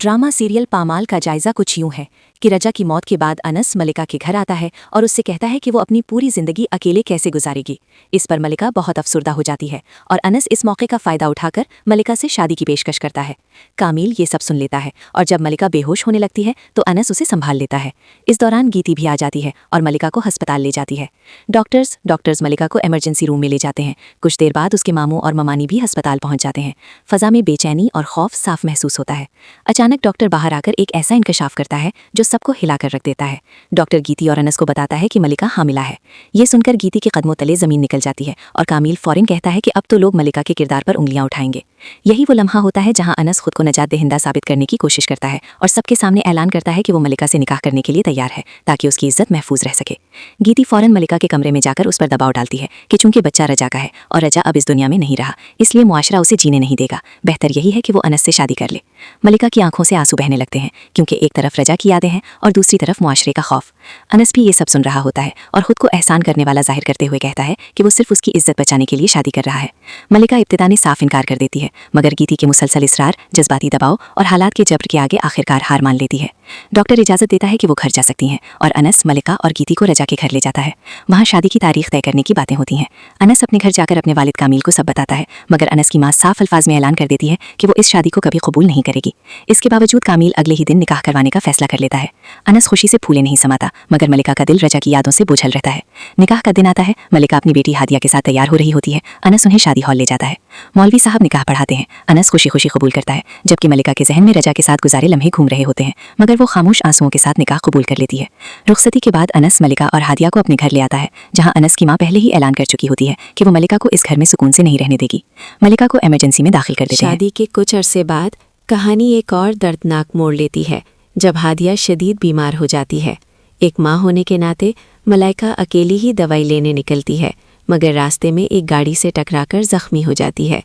Drama serial पामाल का जायजा कुछ यूं है कि रजा की मौत के बाद अनस मलिका के घर आता है और उससे कहता है कि वो अपनी पूरी जिंदगी अकेले कैसे गुजारेगी। इस पर मलिका बहुत अफसुर्दा हो जाती है और अनस इस मौके का फायदा उठाकर मलिका से शादी की पेशकश करता है। कामिल ये सब सुन लेता है और जब मलिका बेहोश होने लगती है तो अनस उसे संभाल लेता है। इस दौरान गीती भी आ जाती है और मलिका को अस्पताल ले जाती है। डॉक्टर्स मलिका को इमरजेंसी रूम में ले जाते हैं। कुछ देर बाद उसके मामू और ममानी भी अस्पताल पहुंच जाते हैं। फजा में बेचैनी और खौफ साफ महसूस होता है। अचानक डॉक्टर बाहर आकर एक ऐसा इंकशाफ करता है जो सबको हिलाकर रख देता है। डॉक्टर गीती और अनस को बताता है कि मलिका हामिला है। ये सुनकर गीती के कदमों तले जमीन निकल जाती है और कामिल फौरन कहता है कि अब तो लोग मलिका के किरदार पर उंगलियां उठाएंगे। यही वो लम्हा होता है जहां अनस खुद को नजात देहिंदा साबित करने की कोशिश करता है और सबके सामने ऐलान करता है कि वो मलिका से निकाह करने के लिए तैयार है ताकि उसकी इज्जत महफूज रह सके। गीती फौरन मलिका के कमरे में जाकर उस पर दबाव डालती है कि चूंकि बच्चा रजा का है और रजा अब इस दुनिया में नहीं रहा, इसलिए मुआशरा उसे जीने नहीं देगा। बेहतर यही है कि वो अनस से शादी कर ले। मलिका की आंखों से आंसू बहने लगते हैं क्योंकि एक तरफ रजा की यादें हैं और दूसरी तरफ मुआशरे का खौफ। अनस भी ये सब सुन रहा होता है और खुद को एहसान करने वाला जाहिर करते हुए कहता है कि वो सिर्फ उसकी इज्जत बचाने के लिए शादी कर रहा है। मलिका इब्तिदा में साफ इनकार कर देती है, मगर गीती के मुसलसल इसरार, जज्बाती दबाव और हालात के जबर के आगे आखिरकार हार मान लेती है। डॉक्टर इजाजत देता है कि वो घर जा सकती हैं और अनस मलिका और गीती को रजा के घर ले जाता है। वहाँ शादी की तारीख तय करने की बातें होती हैं। अनस अपने घर जाकर अपने वालिद कामिल को सब बताता है, मगर अनस की माँ साफ अल्फाज में ऐलान कर देती है कि वो इस शादी को कभी कबूल नहीं करेगी। इसके बावजूद कामिल अगले ही दिन निकाह करवाने का फैसला कर लेता है। अनस खुशी से फूले नहीं समाता, मगर मलिका का दिल रजा की यादों से बोझल रहता है। निकाह का दिन आता है। मलिका अपनी बेटी हादिया के साथ तैयार हो रही होती है। अनस उन्हें शादी हॉल ले जाता है। मौलवी साहब निकाह पढ़ाते हैं। अनस खुशी खुशी कबूल करता है, जबकि मलिका के जहन में रजा के साथ गुजारे लम्हे घूम रहे होते हैं, मगर वो खामोश आंसुओं के साथ निकाह कबूल कर लेती है। रुखसती के बाद अनस मलिका और हादिया को अपने घर ले आता है, जहां अनस की मां पहले ही ऐलान कर चुकी होती है कि वो मलिका को इस घर में सुकून से नहीं रहने देगी। मलिका को इमरजेंसी में दाखिल कर देते हैं। शादी के कुछ अरसे बाद कहानी एक और दर्दनाक मोड़ लेती है जब हादिया शदीद बीमार हो जाती है। एक माँ होने के नाते मलाइका अकेली ही दवाई लेने निकलती है, मगर रास्ते में एक गाड़ी से टकराकर जख्मी हो जाती है।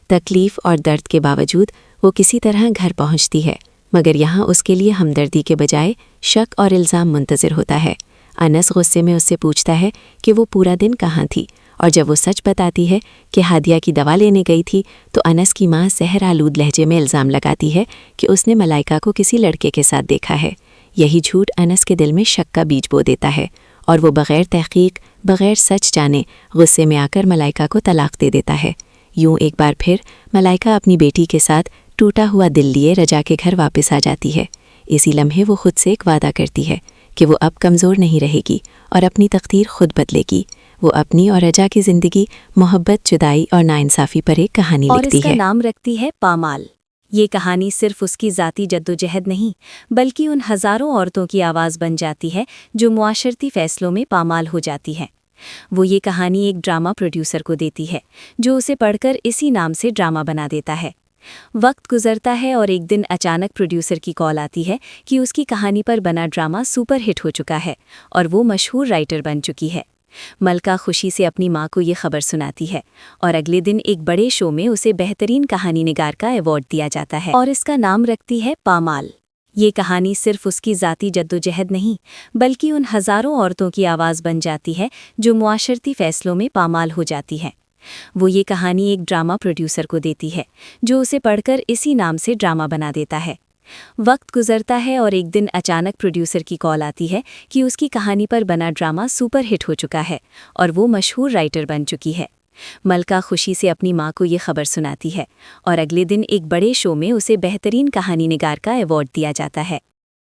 तकलीफ और दर्द के बावजूद वो किसी तरह घर पहुंचती है, मगर यहाँ उसके लिए हमदर्दी के बजाय शक और इल्ज़ाम मुंतज़िर होता है। अनस गुस्से में उससे पूछता है कि वो पूरा दिन कहाँ थी, और जब वो सच बताती है कि हादिया की दवा लेने गई थी तो अनस की माँ सहर आलूद लहजे में इल्ज़ाम लगाती है कि उसने मलाइका को किसी लड़के के साथ देखा है। यही झूठ अनस के दिल में शक का बीज बो देता है और वो बग़ैर तहक़ीक़, बग़ैर सच जाने गुस्से में आकर मलाइका को तलाक दे देता है। यूं एक बार फिर मलाइका अपनी बेटी के साथ टूटा हुआ दिल लिए रजा के घर वापस आ जाती है। इसी लम्हे वो खुद से एक वादा करती है कि वो अब कमज़ोर नहीं रहेगी और अपनी तकदीर खुद बदलेगी। वो अपनी और रजा की ज़िंदगी मोहब्बत, जुदाई और नाइंसाफ़ी पर एक कहानी लिखती है। और इसका नाम रखती है पामाल। ये कहानी सिर्फ उसकी ज़ाती जद्दोजहद नहीं, बल्कि उन हज़ारों औरतों की आवाज़ बन जाती है जो मुआशरती फ़ैसलों में पामाल हो जाती हैं। वो ये कहानी एक ड्रामा प्रोड्यूसर को देती है, जो उसे पढ़कर इसी नाम से ड्रामा बना देता है। वक्त गुजरता है और एक दिन अचानक प्रोड्यूसर की कॉल आती है कि उसकी कहानी पर बना ड्रामा सुपरहिट हो चुका है और वो मशहूर राइटर बन चुकी है। मलका खुशी से अपनी माँ को ये खबर सुनाती है और अगले दिन एक बड़े शो में उसे बेहतरीन कहानी निगार का अवार्ड दिया जाता है और इसका नाम रखती है पामाल। ये कहानी सिर्फ उसकी ज़ाती जद्दोजहद नहीं, बल्कि उन हज़ारों औरतों की आवाज़ बन जाती है जो मुआशरती फ़ैसलों में पामाल हो जाती हैं। वो ये कहानी एक ड्रामा प्रोड्यूसर को देती है, जो उसे पढ़कर इसी नाम से ड्रामा बना देता है। वक्त गुजरता है और एक दिन अचानक प्रोड्यूसर की कॉल आती है कि उसकी कहानी पर बना ड्रामा सुपरहिट हो चुका है और वो मशहूर राइटर बन चुकी है। मलका खुशी से अपनी माँ को ये खबर सुनाती है और अगले दिन एक बड़े शो में उसे बेहतरीन कहानी निगार का अवार्ड दिया जाता है।